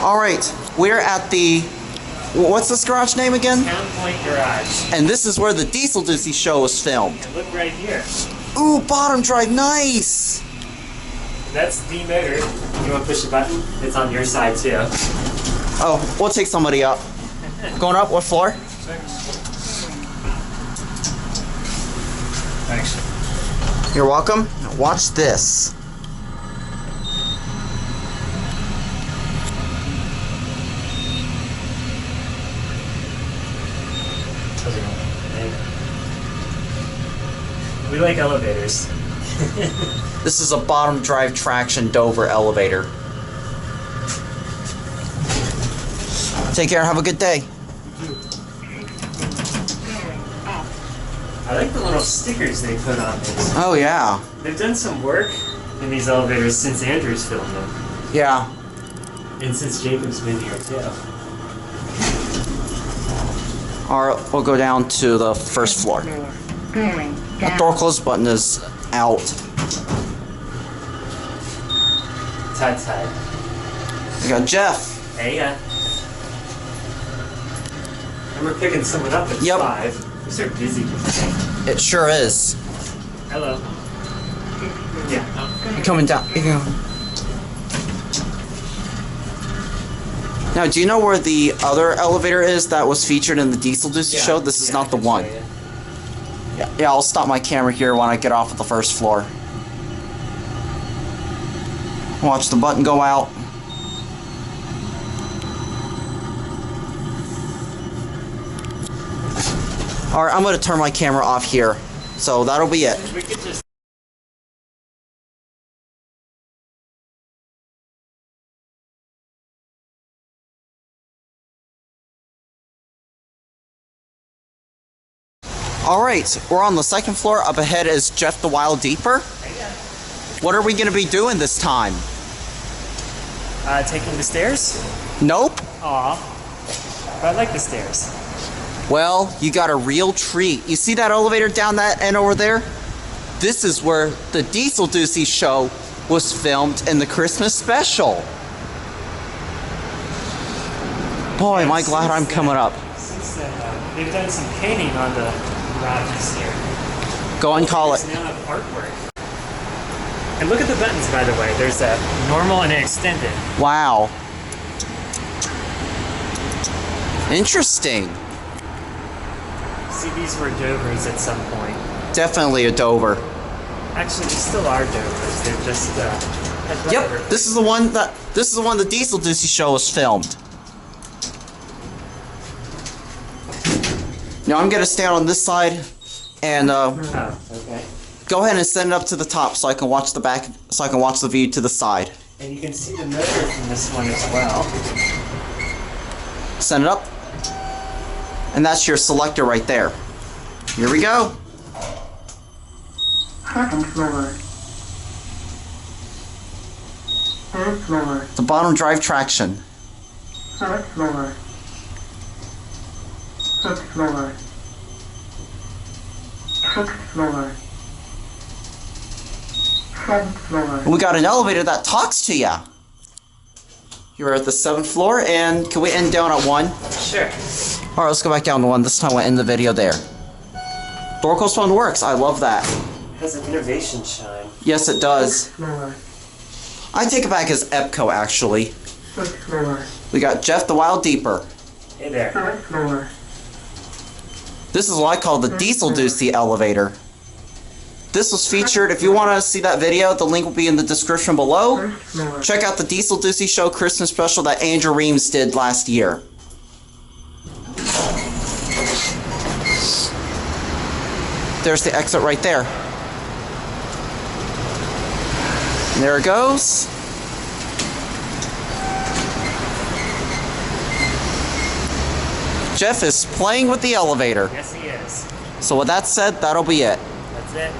Alright, we're at the... What's this garage name again? Town Point Garage. And this is where the DieselDucy Show was filmed. And look right here. Ooh, bottom drive, nice! That's the motor. You want to push the button? It's on your side too. Oh, we'll take somebody up. Going up, what floor? Thanks. You're welcome. Now watch this. How's it going? We like elevators. This is a bottom drive traction Dover elevator. Take care, have a good day. I like the little stickers they put on these. Oh yeah. They've done some work in these elevators since Andrew's filmed them. Yeah. And since Jacob's been here too. Alright, we'll go down to the first floor. The door close button is out. Tight. We got Jeff. Hey, and we're picking someone up at 5. These are busy today. It sure is. Hello. Yeah. You're coming down. Now, do you know where the other elevator is that was featured in the DieselDucy Show? This is not the one. Yeah, I'll stop my camera here when I get off at the first floor. Watch the button go out. Alright, I'm going to turn my camera off here. So that'll be it. We could just... Alright, we're on the second floor. Up ahead is Jeff the Wildeeper. What are we going to be doing this time? taking the stairs? Nope. Aw. But I like the stairs. Well, you got a real treat. You see that elevator down that end over there? This is where the DieselDucy Show was filmed in the Christmas special. Boy, am I glad I'm coming up. Since then, they've done some painting on the garages here. Go and call it. There's now artwork. And look at the buttons, by the way. There's a normal and an extended. Wow. Interesting. See, these were Dovers at some point. Definitely a Dover. Actually, they still are Dovers. They're just Yep, this is the one the DieselDucy Show was filmed. Now I'm gonna stand on this side and okay. go ahead and send it up to the top so I can watch the back, so I can watch the view to the side. And you can see the motor from this one as well. Send it up. And that's your selector right there. Here we go. Second floor. Third floor. The bottom drive traction. Third floor. Sixth floor. Sixth floor. Seventh floor. We got an elevator that talks to ya. You're at the 7th floor, and can we end down at 1? Sure. Alright, let's go back down to 1. This time we'll end the video there. Door close phone works. I love that. It has an innovation shine. Yes, it does. Floor. I take it back as EPCO, actually. Fifth floor. We got Jeff the Wildeeper. Hey there. Third floor. This is what I call the DieselDucy elevator. This was featured, if you want to see that video, the link will be in the description below. First floor. Check out the DieselDucy Show Christmas special that Andrew Reams did last year. There's the exit right there. And there it goes. Jeff is playing with the elevator. Yes, he is. So with that said, that'll be it. That's it.